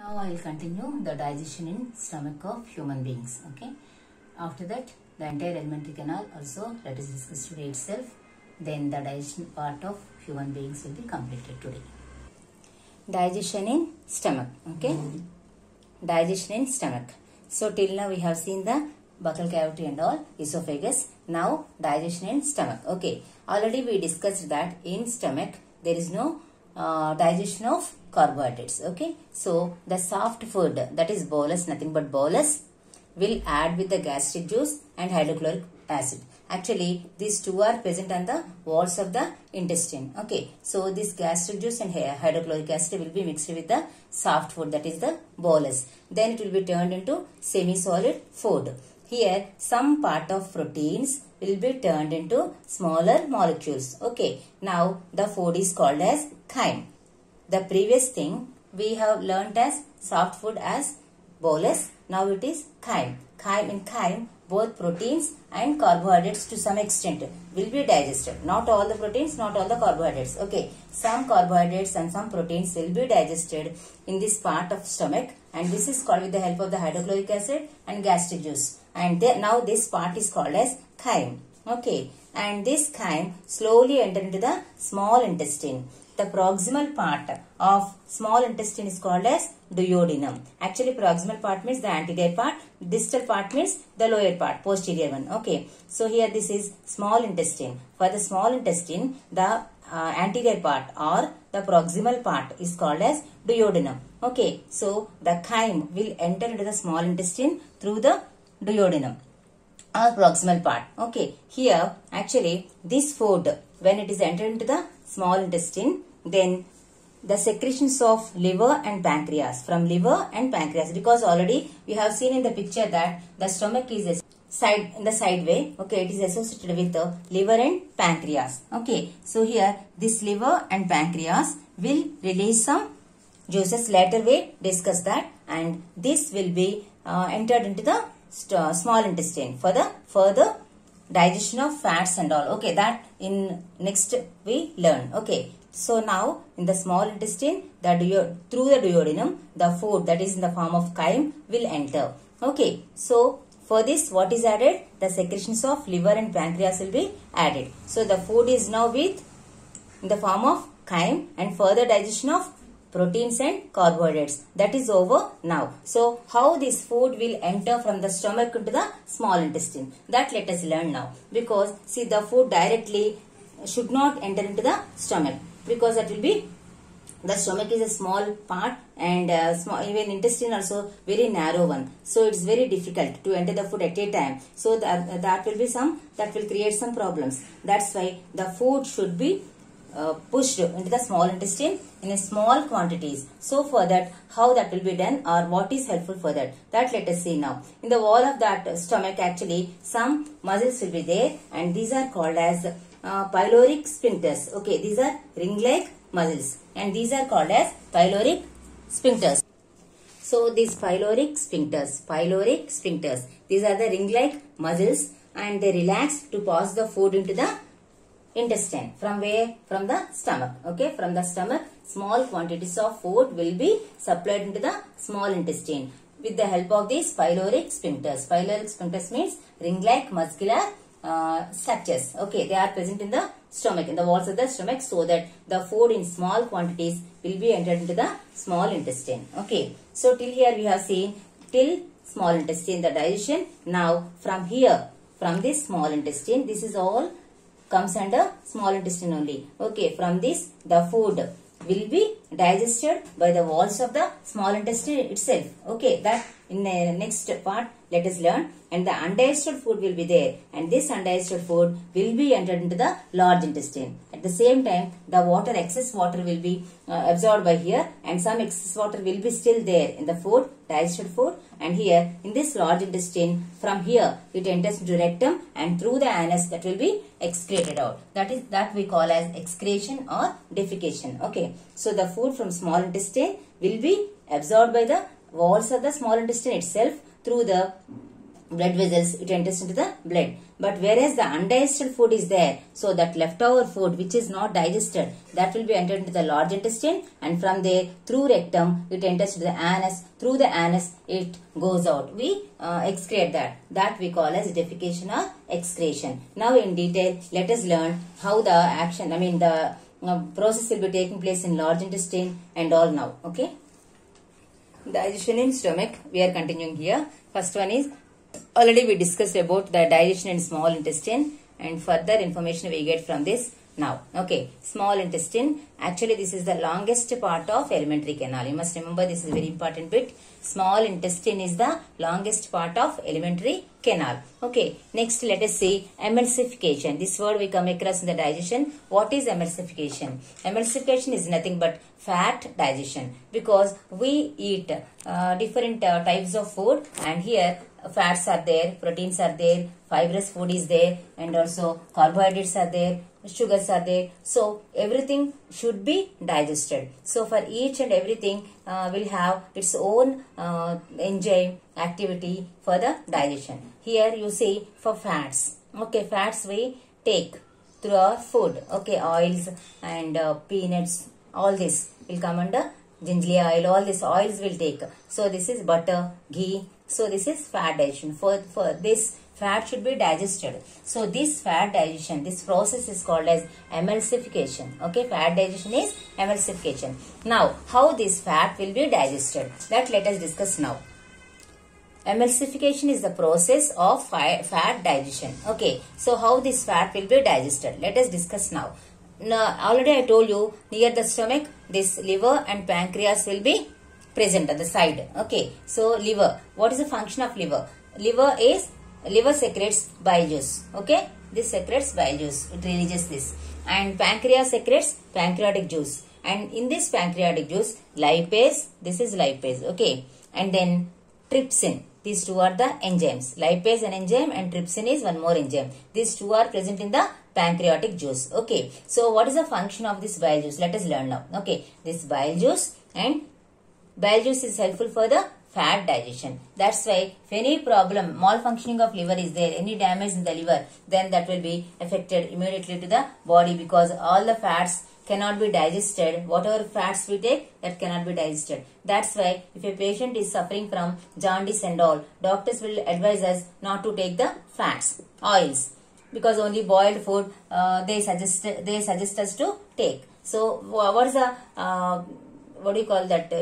Now I will continue the digestion in stomach of human beings. Okay. After that, the entire alimentary canal also that is discussed today itself. Then the digestion part of human beings will be completed today. Digestion in stomach. Okay. Digestion in stomach. So till now we have seen the buccal cavity and all, esophagus. Now digestion in stomach. Okay. Already we discussed that in stomach there is no digestion of carbohydrates. Okay. So the soft food, that is bolus, nothing but bolus, will add with the gastric juice and hydrochloric acid. Actually, these two are present on the walls of the intestine. Okay. So this gastric juice and hydrochloric acid will be mixed with the soft food, that is the bolus. Then it will be turned into semi-solid food. Here, some part of proteins will be turned into smaller molecules. Okay. Now, the food is called as chyme. The previous thing we have learnt as soft food as bolus. Now it is chyme. In chyme, both proteins and carbohydrates to some extent will be digested. Not all the proteins, not all the carbohydrates. Okay. Some carbohydrates and some proteins will be digested in this part of stomach, and this is called with the help of the hydrochloric acid and gastric juice. And now this part is called as chyme. Okay. And this chyme slowly enter into the small intestine. The proximal part of small intestine is called as duodenum. Actually, proximal part means the anterior part, distal part means the lower part, posterior one. Okay. So here this is small intestine. For the small intestine, the anterior part or the proximal part is called as duodenum. Okay. So the chyme will enter into the small intestine through the duodenum or proximal part. Okay. Here actually this food, when it is entered into the small intestine, then the secretions of liver and pancreas, from liver and pancreas, because already we have seen in the picture that the stomach is in the side way. Okay, it is associated with the liver and pancreas. Okay, so here this liver and pancreas will release some juices. Later we discuss that, and this will be entered into the small intestine for the further digestion of fats and all. Okay, that in next we learn. Okay. So now in the small intestine, through the duodenum, the food that is in the form of chyme will enter. Okay. So for this, what is added? The secretions of liver and pancreas will be added. So the food is now in the form of chyme, and further digestion of proteins and carbohydrates. That is over now. So how this food will enter from the stomach into the small intestine? That let us learn now. Because see, the food directly should not enter into the stomach, because that will be, the stomach is a small part, and even intestine also very narrow one. So it's very difficult to enter the food at a time. So that will create some problems. That's why the food should be pushed into the small intestine in a small quantities. So for that, how that will be done or what is helpful for that, that let us see now. In the wall of that stomach, actually some muscles will be there, and these are called as pyloric sphincters. Okay, these are ring-like muscles, and these are called as pyloric sphincters. So these pyloric sphincters, these are the ring-like muscles, and they relax to pass the food into the intestine. From where? From the stomach. Okay, from the stomach, small quantities of food will be supplied into the small intestine with the help of these pyloric sphincters. Pyloric sphincters means ring-like muscular structures. Okay, they are present in the stomach, in the walls of the stomach, so that the food in small quantities will be entered into the small intestine. Okay, so till here we have seen till small intestine the digestion. Now from here, from this small intestine, this is all comes under small intestine only. Okay, from this the food will be digested by the walls of the small intestine itself. Okay, that in the next part let us learn. And the undigested food will be there, and this undigested food will be entered into the large intestine. At the same time, the excess water will be absorbed by here, and some excess water will be still there in the food, digested food. And here in this large intestine, from here it enters into rectum, and through the anus that will be excreted out. That we call as excretion or defecation. Okay, so the food from small intestine will be absorbed by the walls of the small intestine itself through the blood vessels, it enters into the blood. But whereas the undigested food is there, so that leftover food which is not digested, that will be entered into the large intestine, and from there through rectum it enters to the anus. Through the anus it goes out. We excrete that. That we call as defecation or excretion. Now in detail, let us learn how the action, the process will be taking place in large intestine and all now. Okay. Digestion in stomach, we are continuing here. First one is, already we discussed about the digestion in small intestine, and further information we get from this now. Okay, small intestine, actually this is the longest part of alimentary canal. You must remember, this is a very important bit. Small intestine is the longest part of alimentary canal. Okay, next let us see emulsification. This word we come across in the digestion. What is emulsification? Emulsification is nothing but fat digestion, because we eat different types of food, and here fats are there, proteins are there, fibrous food is there, and also carbohydrates are there, sugars are there. So everything should be digested. So for each and everything will have its own enzyme activity for the digestion. Here you see for fats. Okay, fats we take through our food. Okay, oils and peanuts, all this will come under ginger oil. All these oils will take. So this is butter, ghee. So this is fat digestion. For this, fat should be digested. So this fat digestion, this process is called as emulsification. Okay, fat digestion is emulsification. Now, how this fat will be digested? That let us discuss now. Emulsification is the process of fat digestion. Okay, so how this fat will be digested? Let us discuss now. Now, already I told you, near the stomach, this liver and pancreas will be present at the side. Okay, so liver, what is the function of liver? Liver secretes bile juice. Okay, this secretes bile juice, it releases this. And pancreas secretes pancreatic juice, and in this pancreatic juice, lipase, this is lipase. Okay, and then trypsin. These two are the enzymes. Lipase an enzyme, and trypsin is one more enzyme. These two are present in the pancreatic juice. Okay, so what is the function of this bile juice? Let us learn now. Okay, this bile juice, and bile juice is helpful for the fat digestion. That's why if any problem, malfunctioning of liver is there, any damage in the liver, then that will be affected immediately to the body, because all the fats cannot be digested. Whatever fats we take, that cannot be digested. That's why if a patient is suffering from jaundice and all, doctors will advise us not to take the fats, oils, because only boiled food they suggest us to take. So what is the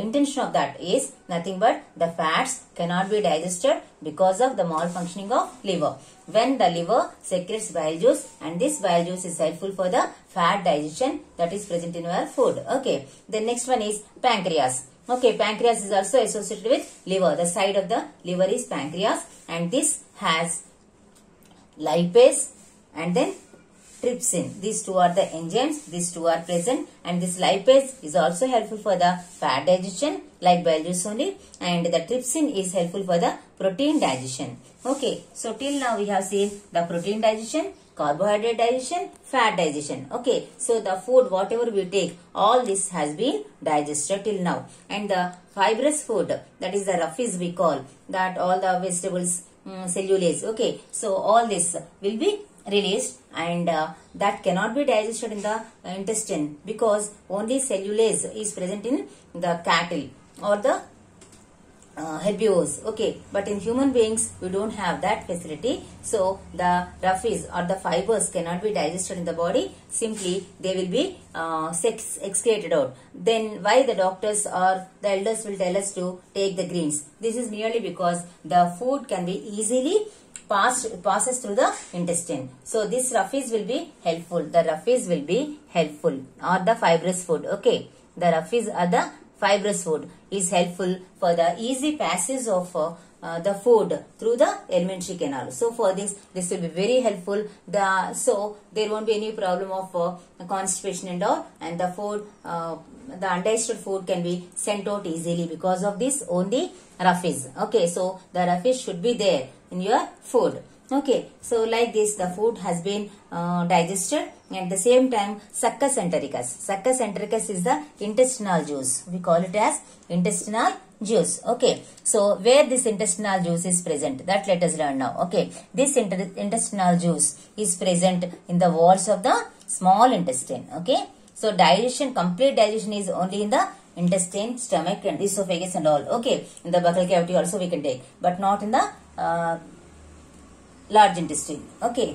intention of that is nothing but the fats cannot be digested because of the malfunctioning of liver. When the liver secretes bile juice, and this bile juice is helpful for the fat digestion that is present in our food. Okay, the next one is pancreas. Okay, pancreas is also associated with liver. The side of the liver is pancreas, and this has lipase and then trypsin. These two are the enzymes. These two are present, and this lipase is also helpful for the fat digestion, like bile juice only, and the trypsin is helpful for the protein digestion. Okay, so till now we have seen the protein digestion, carbohydrate digestion, fat digestion. Okay, so the food whatever we take, all this has been digested till now. And the fibrous food, that is the roughies we call, that all the vegetables, cellulase. Okay, so all this will be released, and that cannot be digested in the intestine, because only cellulase is present in the cattle or the herbivores. Okay, but in human beings we don't have that facility. So the roughies or the fibers cannot be digested in the body. Simply they will be excreted out. Then why the doctors or the elders will tell us to take the greens? This is merely because the food can be easily passes through the intestine. So this roughies will be helpful. The roughies will be helpful, or the fibrous food. Okay, the roughies are the fibrous food is helpful for the easy passage of the food through the alimentary canal. So for this will be very helpful. So there won't be any problem of constipation and all, and the food, the undigested food can be sent out easily because of this only roughies. Okay, so the roughies should be there in your food. Okay, so like this the food has been digested, and at the same time succus entericus. Succus entericus is the intestinal juice. We call it as intestinal juice. Okay, so where this intestinal juice is present, that let us learn now. Okay, this intestinal juice is present in the walls of the small intestine. Okay, so digestion, complete digestion is only in the intestine, stomach and esophagus and all. Okay, in the buccal cavity also we can take, but not in the large intestine. Okay.